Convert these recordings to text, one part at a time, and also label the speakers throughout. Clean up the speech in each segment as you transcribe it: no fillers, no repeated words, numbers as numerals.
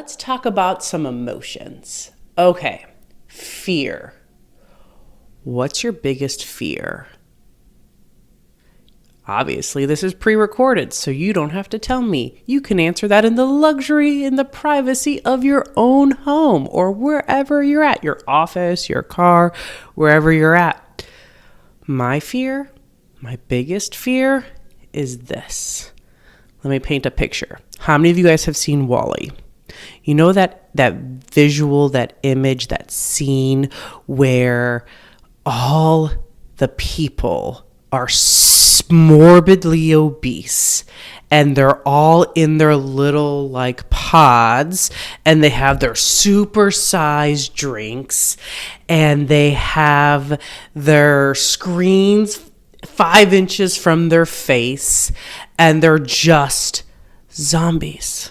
Speaker 1: let's talk about some emotions. Okay, fear. What's your biggest fear? Obviously, this is pre-recorded, so you don't have to tell me. You can answer that in the luxury, in the privacy of your own home or wherever you're at, your office, your car, wherever you're at. My fear, my biggest fear is this. Let me paint a picture. How many of you guys have seen WALL-E? You know that visual, that image, that scene where all the people are morbidly obese and they're all in their little like pods and they have their super-sized drinks and they have their screens 5 inches from their face and they're just zombies.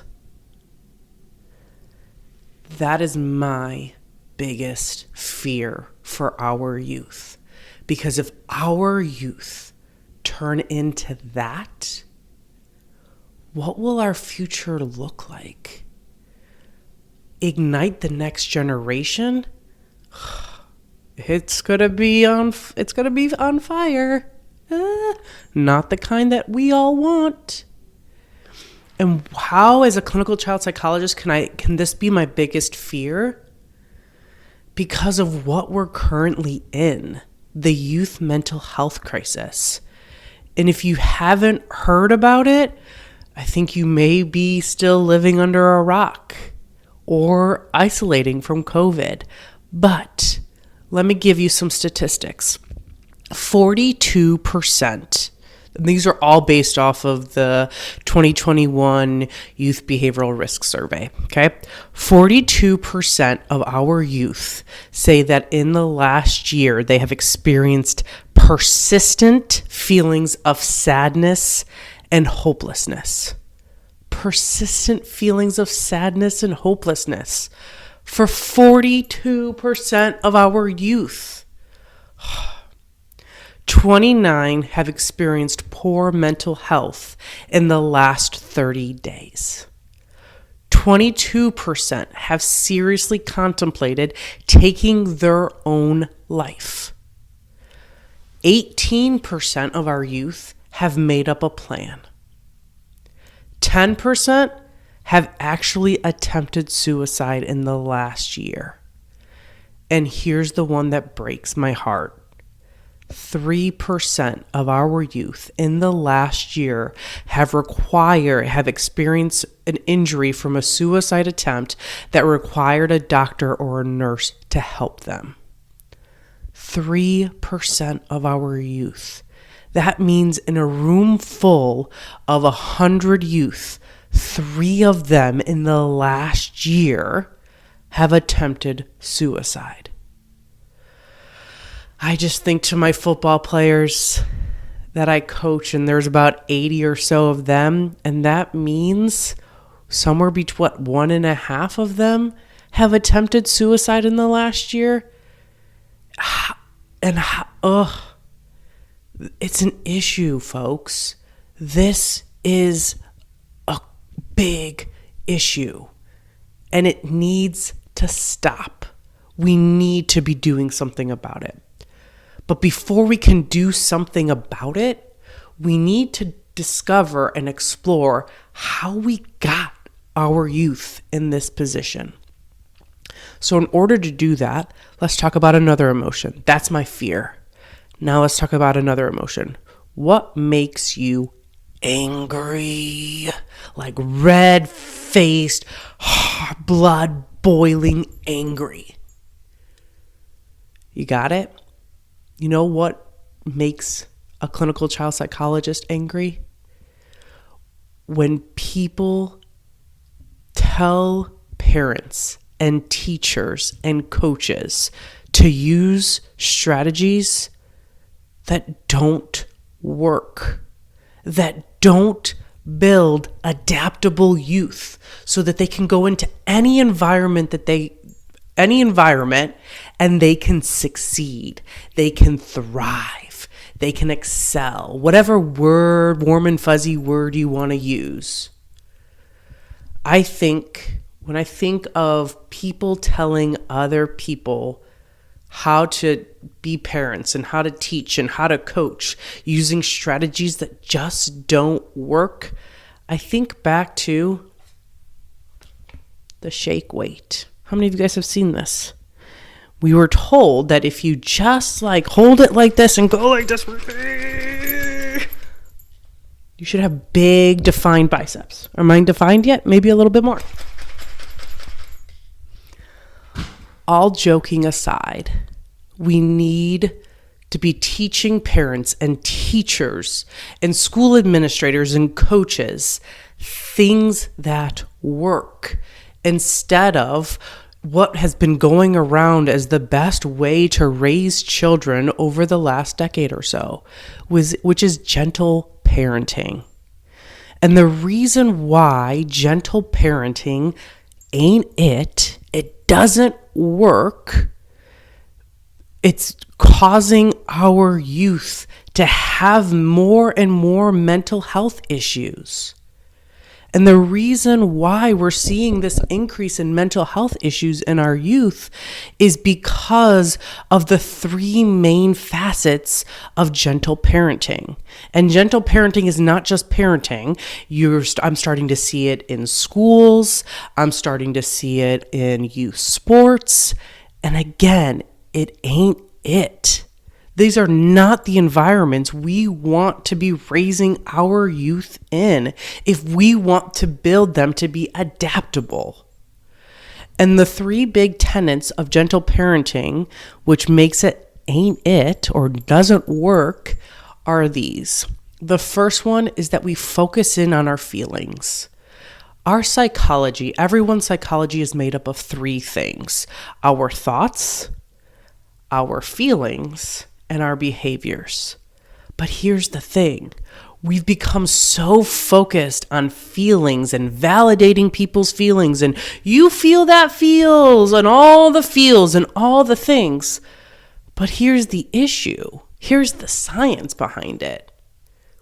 Speaker 1: That is my biggest fear for our youth. Because if our youth turn into that, what will our future look like? Ignite the next generation? It's gonna be on fire. Not the kind that we all want. And how, as a clinical child psychologist, can this be my biggest fear? Because of what we're currently in, the youth mental health crisis. And if you haven't heard about it, I think you may be still living under a rock or isolating from COVID. But let me give you some statistics. 42%. These are all based off of the 2021 Youth Behavioral Risk Survey, okay? 42% of our youth say that in the last year they have experienced persistent feelings of sadness and hopelessness. Persistent feelings of sadness and hopelessness for 42% of our youth. 29 have experienced poor mental health in the last 30 days. 22% have seriously contemplated taking their own life. 18% of our youth have made up a plan. 10% have actually attempted suicide in the last year. And here's the one that breaks my heart. 3% of our youth in the last year have experienced an injury from a suicide attempt that required a doctor or a nurse to help them. 3% of our youth. That means in a room full of 100 youth, 3 of them in the last year have attempted suicide. I just think to my football players that I coach, and there's about 80 or so of them, and that means somewhere between 1.5 of them have attempted suicide in the last year. And it's an issue, folks. This is a big issue, and it needs to stop. We need to be doing something about it. But before we can do something about it, we need to discover and explore how we got our youth in this position. So in order to do that, let's talk about another emotion. That's my fear. Now let's talk about another emotion. What makes you angry? Like red-faced, blood-boiling angry. You got it? You know what makes a clinical child psychologist angry? When people tell parents and teachers and coaches to use strategies that don't work, that don't build adaptable youth so that they can go into any environment and they can succeed, they can thrive, they can excel, whatever word, warm and fuzzy word you want to use. I think when I think of people telling other people how to be parents and how to teach and how to coach using strategies that just don't work, I think back to the shake weight. How many of you guys have seen this? We were told that if you just hold it like this and go like this, you should have big defined biceps. Are mine defined yet? Maybe a little bit more. All joking aside, we need to be teaching parents and teachers and school administrators and coaches things that work instead of what has been going around as the best way to raise children over the last decade or so, which is gentle parenting. And the reason why gentle parenting ain't it doesn't work, it's causing our youth to have more and more mental health issues. And the reason why we're seeing this increase in mental health issues in our youth is because of the three main facets of gentle parenting. And gentle parenting is not just parenting. I'm starting to see it in schools. I'm starting to see it in youth sports. And again, it ain't it. These are not the environments we want to be raising our youth in if we want to build them to be adaptable. And the three big tenets of gentle parenting, which makes it ain't it or doesn't work, are these. The first one is that we focus in on our feelings. Our psychology, everyone's psychology is made up of three things: our thoughts, our feelings, and our behaviors. But here's the thing. We've become so focused on feelings and validating people's feelings and you feel that feels and all the feels and all the things. But here's the issue. Here's the science behind it.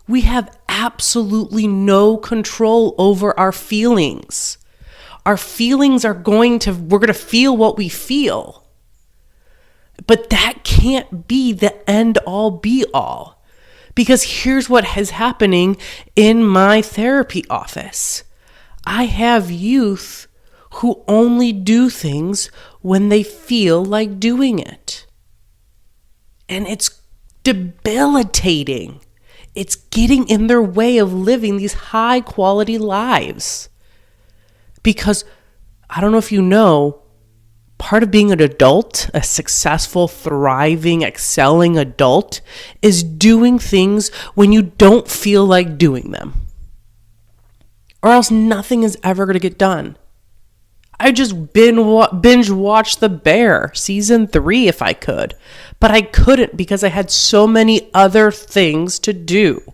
Speaker 1: We have absolutely no control over our feelings. Our feelings we're going to feel what we feel. But that can't be the end all be all. Because here's what is happening in my therapy office. I have youth who only do things when they feel like doing it. And it's debilitating. It's getting in their way of living these high quality lives. Because I don't know if you know, part of being an adult, a successful, thriving, excelling adult, is doing things when you don't feel like doing them. Or else nothing is ever going to get done. I just binge watched The Bear, season 3 if I could. But I couldn't because I had so many other things to do.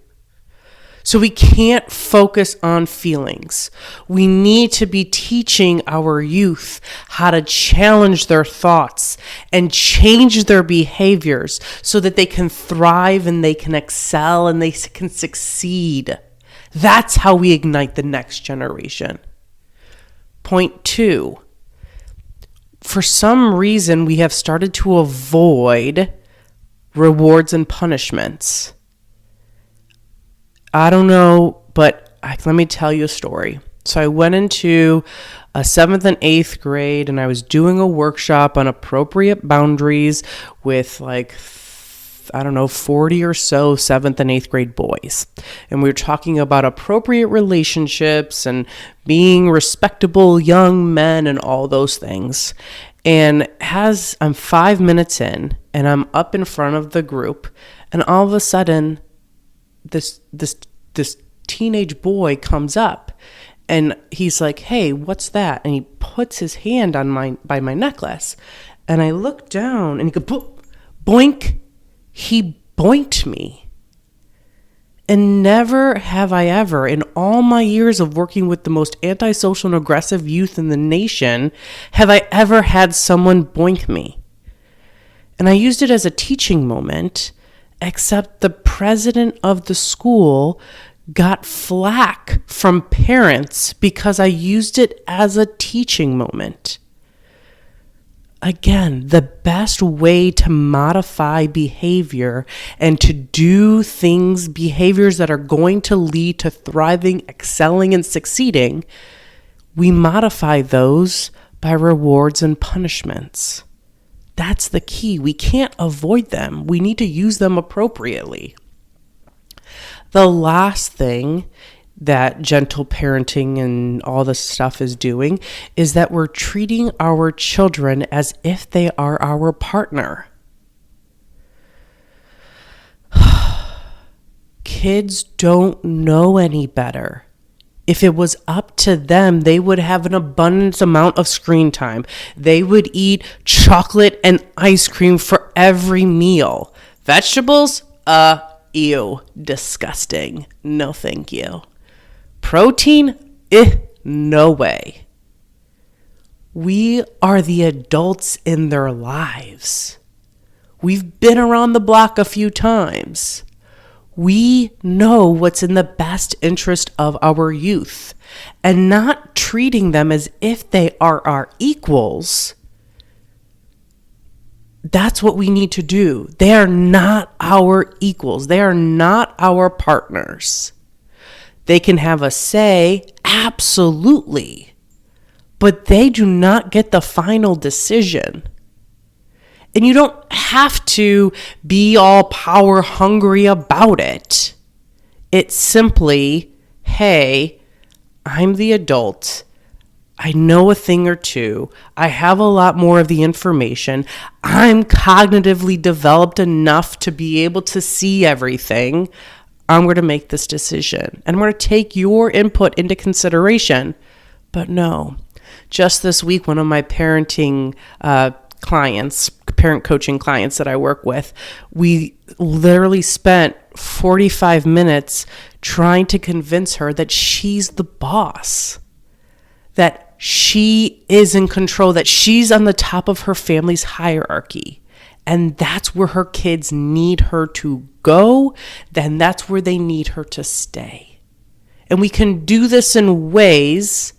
Speaker 1: So we can't focus on feelings. We need to be teaching our youth how to challenge their thoughts and change their behaviors so that they can thrive and they can excel and they can succeed. That's how we ignite the next generation. Point 2. For some reason, we have started to avoid rewards and punishments. I don't know, but let me tell you a story. So I went into a 7th and 8th grade and I was doing a workshop on appropriate boundaries with 40 or so 7th and 8th grade boys. And we were talking about appropriate relationships and being respectable young men and all those things. And as I'm 5 minutes in and I'm up in front of the group, and all of a sudden this teenage boy comes up and he's like, "Hey, what's that?" And he puts his hand on by my necklace. And I look down and he goes, boink. He boinked me. And never have I ever, in all my years of working with the most antisocial and aggressive youth in the nation, have I ever had someone boink me. And I used it as a teaching moment, except the president of the school got flack from parents because I used it as a teaching moment. Again, the best way to modify behavior and to do behaviors that are going to lead to thriving, excelling, and succeeding, we modify those by rewards and punishments. That's the key. We can't avoid them. We need to use them appropriately. The last thing that gentle parenting and all this stuff is doing is that we're treating our children as if they are our partner. Kids don't know any better. If it was up to them, they would have an abundant amount of screen time. They would eat chocolate and ice cream for every meal. Vegetables? Ew, disgusting. No, thank you. Protein? No way. We are the adults in their lives. We've been around the block a few times. We know what's in the best interest of our youth, and not treating them as if they are our equals. That's what we need to do. They are not our equals. They are not our partners. They can have a say, absolutely, but they do not get the final decision. And you don't have to be all power hungry about it. It's simply, hey, I'm the adult. I know a thing or two. I have a lot more of the information. I'm cognitively developed enough to be able to see everything. I'm going to make this decision. And I'm going to take your input into consideration. But no, just this week, one of my parenting clients, parent coaching clients that I work with, we literally spent 45 minutes trying to convince her that she's the boss, that she is in control, that she's on the top of her family's hierarchy. And that's where her kids need her to go. Then that's where they need her to stay. And we can do this in ways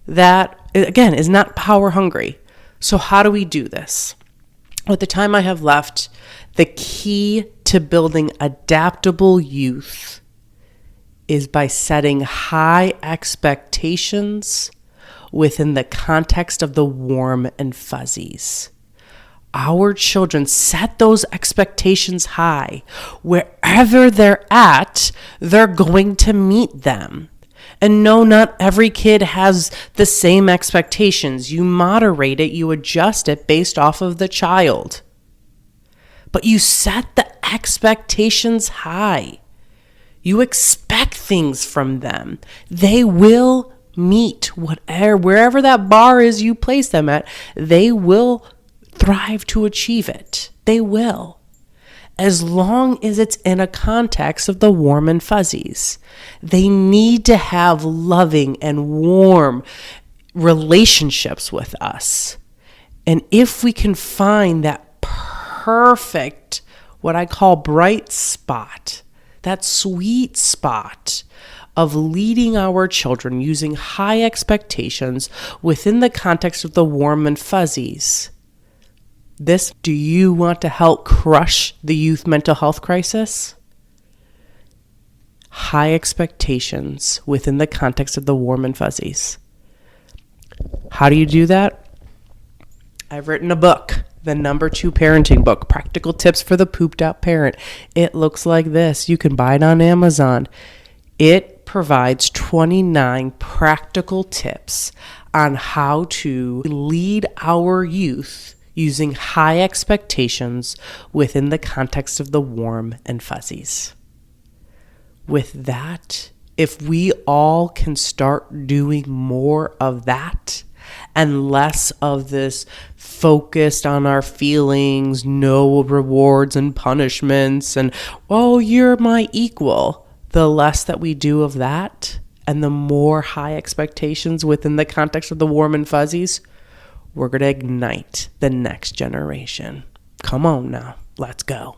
Speaker 1: that, again, is not power hungry. So how do we do this? With the time I have left, the key to building adaptable youth is by setting high expectations within the context of the warm and fuzzies. Our children set those expectations high. Wherever they're at, they're going to meet them. And no, not every kid has the same expectations. You moderate it, you adjust it based off of the child. But you set the expectations high. You expect things from them. They will meet wherever that bar is you place them at. They will thrive to achieve it. They will. As long as it's in a context of the warm and fuzzies. They need to have loving and warm relationships with us. And if we can find that perfect, what I call bright spot, that sweet spot of leading our children using high expectations within the context of the warm and fuzzies, do you want to help crush the youth mental health crisis? High expectations within the context of the warm and fuzzies. How do you do that? I've written a book, the #2 parenting book, Practical Tips for the Pooped Out Parent. It looks like this. You can buy it on Amazon. It provides 29 practical tips on how to lead our youth using high expectations within the context of the warm and fuzzies. With that, if we all can start doing more of that and less of this focused on our feelings, no rewards and punishments, and, oh, you're my equal, the less that we do of that and the more high expectations within the context of the warm and fuzzies, we're going to ignite the next generation. Come on now, let's go.